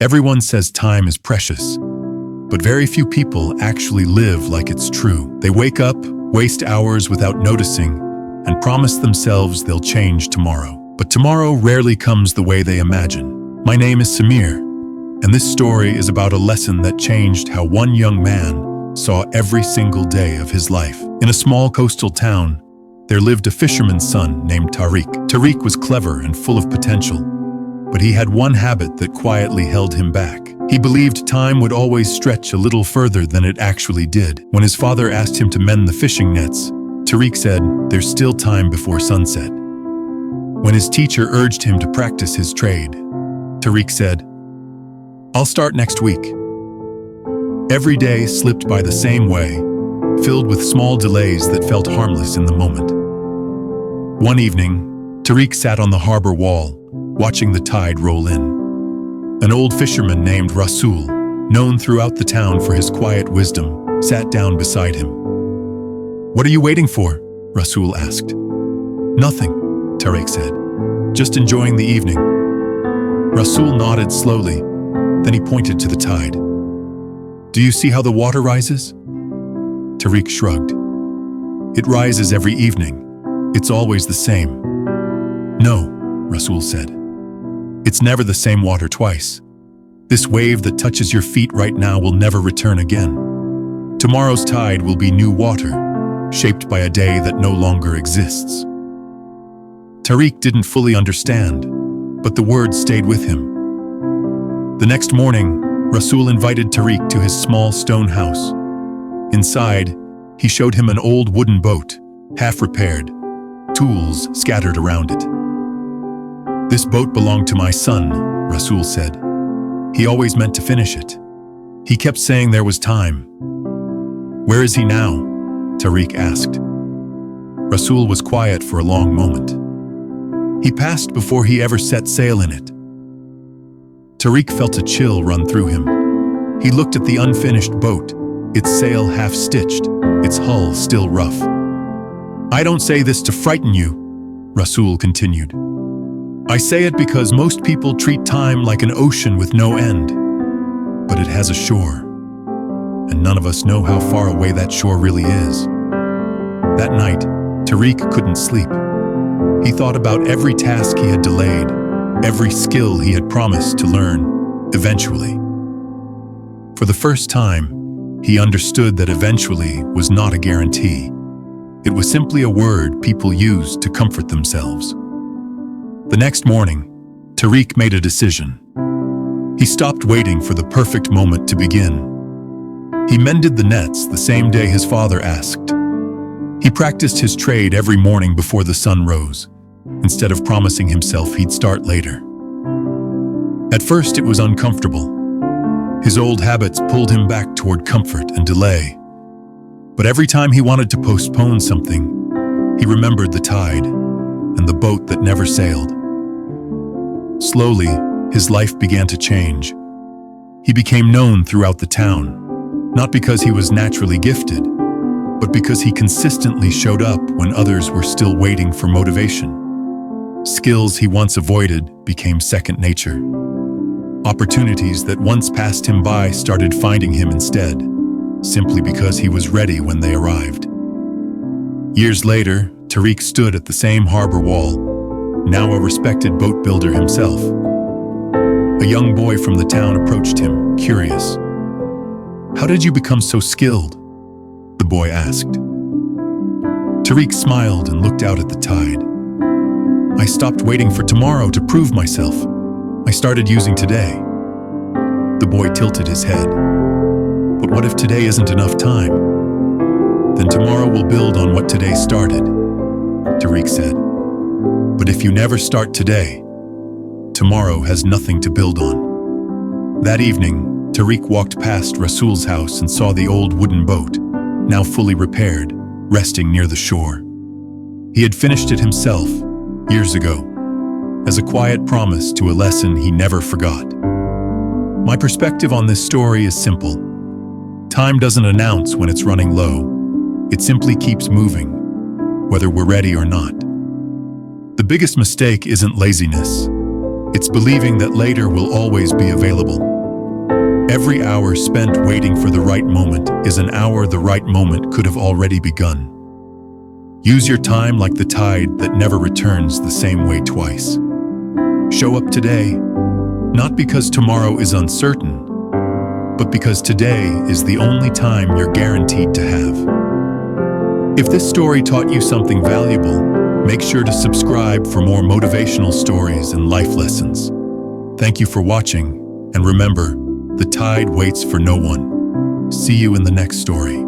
Everyone says time is precious, but very few people actually live like it's true. They wake up, waste hours without noticing, and promise themselves they'll change tomorrow. But tomorrow rarely comes the way they imagine. My name is Samir, and this story is about a lesson that changed how one young man saw every single day of his life. In a small coastal town, there lived a fisherman's son named Tariq. Tariq was clever and full of potential, but he had one habit that quietly held him back. He believed time would always stretch a little further than it actually did. When his father asked him to mend the fishing nets, Tariq said, "There's still time before sunset." When his teacher urged him to practice his trade, Tariq said, "I'll start next week." Every day slipped by the same way, filled with small delays that felt harmless in the moment. One evening, Tariq sat on the harbor wall, watching the tide roll in. An old fisherman named Rasul, known throughout the town for his quiet wisdom, sat down beside him. "What are you waiting for?" Rasul asked. "Nothing," Tariq said. "Just enjoying the evening." Rasul nodded slowly, then he pointed to the tide. "Do you see how the water rises?" Tariq shrugged. "It rises every evening. It's always the same." "No," Rasul said. "It's never the same water twice. This wave that touches your feet right now will never return again. Tomorrow's tide will be new water, shaped by a day that no longer exists." Tariq didn't fully understand, but the words stayed with him. The next morning, Rasul invited Tariq to his small stone house. Inside, he showed him an old wooden boat, half repaired, tools scattered around it. "This boat belonged to my son," Rasul said. "He always meant to finish it. He kept saying there was time." "Where is he now?" Tariq asked. Rasul was quiet for a long moment. "He passed before he ever set sail in it." Tariq felt a chill run through him. He looked at the unfinished boat, its sail half-stitched, its hull still rough. "I don't say this to frighten you," Rasul continued. "I say it because most people treat time like an ocean with no end. But it has a shore, and none of us know how far away that shore really is." That night, Tariq couldn't sleep. He thought about every task he had delayed, every skill he had promised to learn, eventually. For the first time, he understood that eventually was not a guarantee. It was simply a word people used to comfort themselves. The next morning, Tariq made a decision. He stopped waiting for the perfect moment to begin. He mended the nets the same day his father asked. He practiced his trade every morning before the sun rose, instead of promising himself he'd start later. At first, it was uncomfortable. His old habits pulled him back toward comfort and delay. But every time he wanted to postpone something, he remembered the tide and the boat that never sailed. Slowly, his life began to change. He became known throughout the town, not because he was naturally gifted, but because he consistently showed up when others were still waiting for motivation. Skills he once avoided became second nature. Opportunities that once passed him by started finding him instead, simply because he was ready when they arrived. Years later, Tariq stood at the same harbor wall, now a respected boat builder himself. A young boy from the town approached him, curious. "How did you become so skilled?" the boy asked. Tariq smiled and looked out at the tide. "I stopped waiting for tomorrow to prove myself. I started using today." The boy tilted his head. "But what if today isn't enough time?" "Then tomorrow will build on what today started," Tariq said. "But if you never start today, tomorrow has nothing to build on." That evening, Tariq walked past Rasul's house and saw the old wooden boat, now fully repaired, resting near the shore. He had finished it himself, years ago, as a quiet promise to a lesson he never forgot. My perspective on this story is simple. Time doesn't announce when it's running low. It simply keeps moving, whether we're ready or not. The biggest mistake isn't laziness. It's believing that later will always be available. Every hour spent waiting for the right moment is an hour the right moment could have already begun. Use your time like the tide that never returns the same way twice. Show up today, not because tomorrow is uncertain, but because today is the only time you're guaranteed to have. If this story taught you something valuable, make sure to subscribe for more motivational stories and life lessons. Thank you for watching, and remember, the tide waits for no one. See you in the next story.